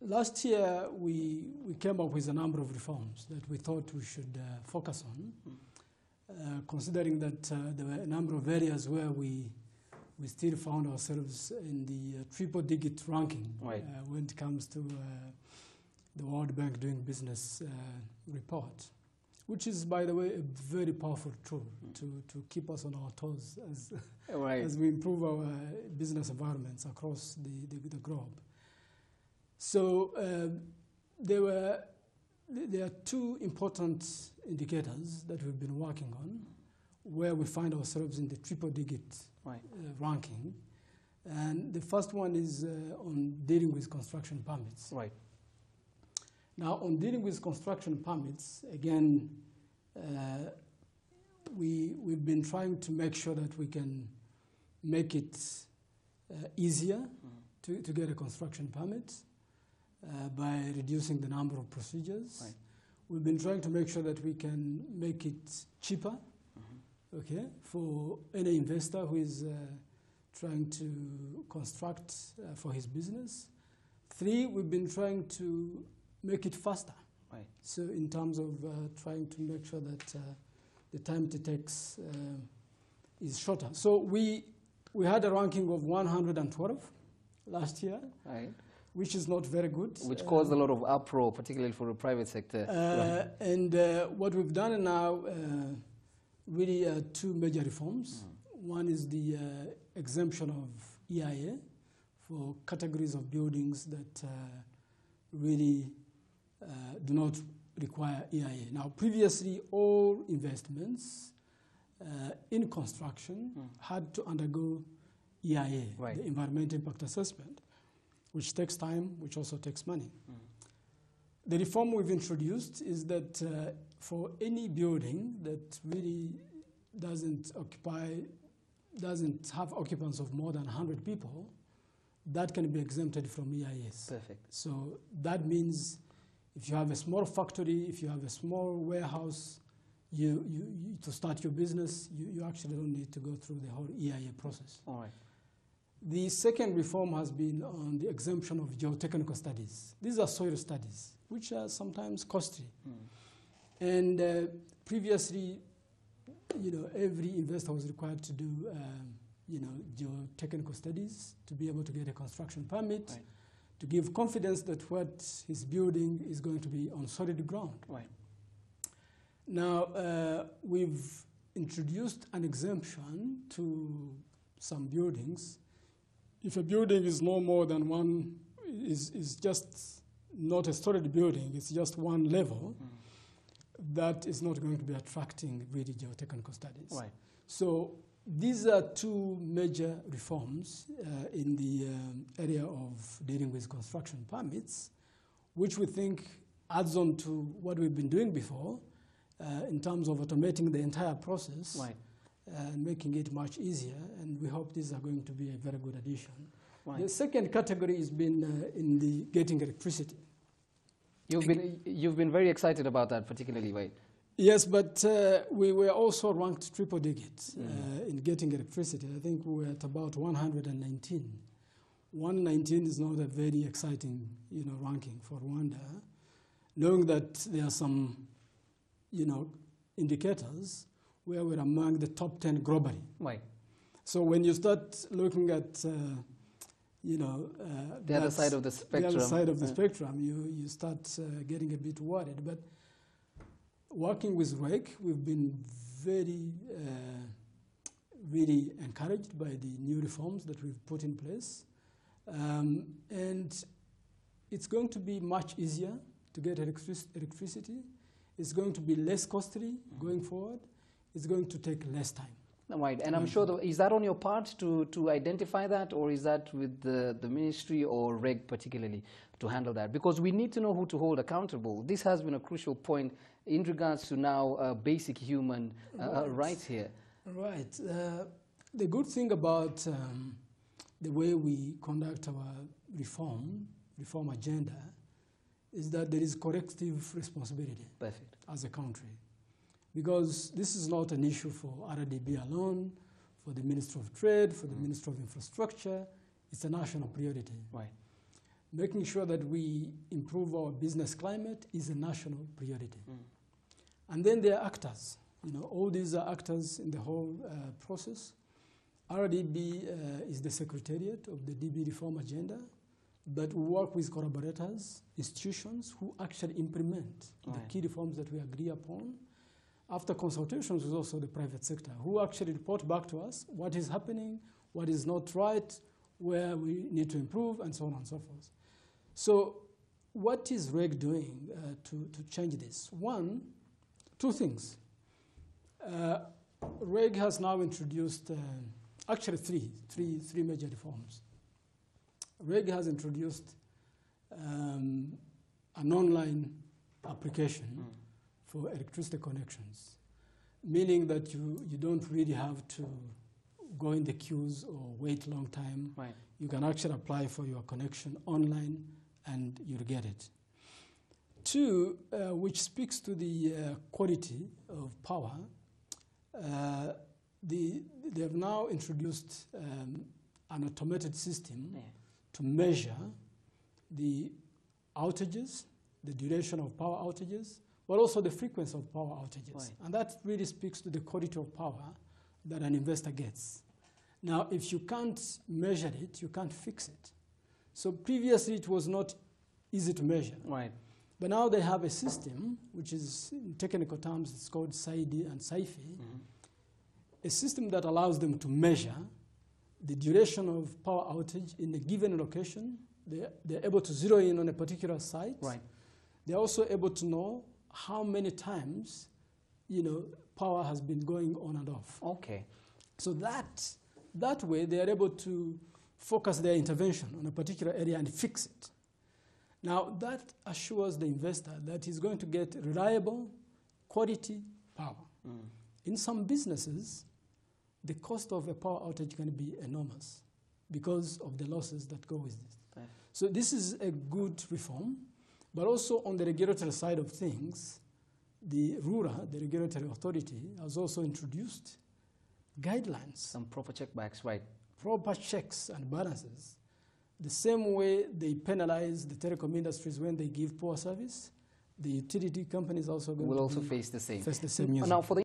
Last year, we came up with a number of reforms that we thought we should focus on, considering that there were a number of areas where we still found ourselves in the triple-digit ranking when it comes to the World Bank Doing Business report, which is, by the way, a very powerful tool to keep us on our toes as we improve our business environments across the globe. So there are two important indicators that we've been working on where we find ourselves in the triple-digit ranking. And the first one is on dealing with construction permits. Right. Now, on dealing with construction permits, again, we've been trying to make sure that we can make it easier to get a construction permit by reducing the number of procedures. Right. We've been trying to make sure that we can make it cheaper, for any investor who is trying to construct for his business. 3, we've been trying to make it faster. Right. So in terms of trying to make sure that the time it takes is shorter. So we had a ranking of 112 last year. Right. Which is not very good. Which caused a lot of uproar, particularly for the private sector. And what we've done now, really 2 major reforms. One is the exemption of EIA for categories of buildings that really do not require EIA. Now, previously, all investments in construction had to undergo EIA, the Environmental Impact Assessment, which takes time, which also takes money. The reform we've introduced is that for any building that really doesn't have occupants of more than 100 people, that can be exempted from EIS. Perfect. So that means if you have a small factory, if you have a small warehouse, to start your business, you actually don't need to go through the whole EIA process. All right. The second reform has been on the exemption of geotechnical studies. These are soil studies, which are sometimes costly. And previously, every investor was required to do, geotechnical studies to be able to get a construction permit, to give confidence that what he's building is going to be on solid ground. Right. Now, we've introduced an exemption to some buildings. If a building is no more than one, is just not a solid building, it's just one level, that is not going to be attracting really geotechnical studies. Right. So these are 2 major reforms in the area of dealing with construction permits, which we think adds on to what we've been doing before in terms of automating the entire process. Right. And making it much easier, and we hope these are going to be a very good addition. Right. The second category has been in the getting electricity. You've been very excited about that, particularly, right? Yes, but we were also ranked triple digits in getting electricity. I think we were at about 119. 119 is not a very exciting, ranking for Rwanda, knowing that there are some, indicators where we're among the top 10 globally. Right. So when you start looking at, the other side of the spectrum, you start getting a bit worried. But working with REC, we've been very, really encouraged by the new reforms that we've put in place. And it's going to be much easier to get electricity. It's going to be less costly going forward. It's going to take less time. Right, and I'm sure, is that on your part to identify that, or is that with the ministry or REG particularly to handle that? Because we need to know who to hold accountable. This has been a crucial point in regards to now basic human rights here. Right. The good thing about the way we conduct our reform agenda is that there is collective responsibility. Perfect. As a country. Because this is not an issue for RDB alone, for the Minister of Trade, for the Minister of Infrastructure. It's a national priority. Right. making sure that we improve our business climate is a national priority. And then there are actors. You know, all these are actors in the whole process. RDB is the secretariat of the DB reform agenda, but we work with collaborators, institutions who actually implement the key reforms that we agree upon. After consultations with also the private sector, who actually report back to us what is happening, what is not right, where we need to improve, and so on and so forth. So what is REG doing to change this? One, two things. REG has now introduced, actually three major reforms. REG has introduced an online application for electricity connections, meaning that you don't really have to go in the queues or wait a long time. Right. You can actually apply for your connection online and you'll get it. Two, which speaks to the quality of power, they have now introduced an automated system to measure the outages, the duration of power outages, but also the frequency of power outages. Right. And that really speaks to the quality of power that an investor gets. Now, if you can't measure it, you can't fix it. So previously, it was not easy to measure. Right. But now they have a system, which is, in technical terms, it's called SAIDI and SAIFI, a system that allows them to measure the duration of power outage in a given location. They're able to zero in on a particular site. Right. They're also able to know how many times, you know, power has been going on and off. Okay. So that way, they are able to focus their intervention on a particular area and fix it. Now, that assures the investor that he's going to get reliable, quality power. In some businesses, the cost of a power outage can be enormous because of the losses that go with it. Right. So this is a good reform, but also on the regulatory side of things, the RURA, the regulatory authority, has also introduced guidelines. Some proper checkbacks, right. Proper checks and balances. The same way they penalize the telecom industries when they give poor service, the utility companies also will also face the same. Face the same. Now, for the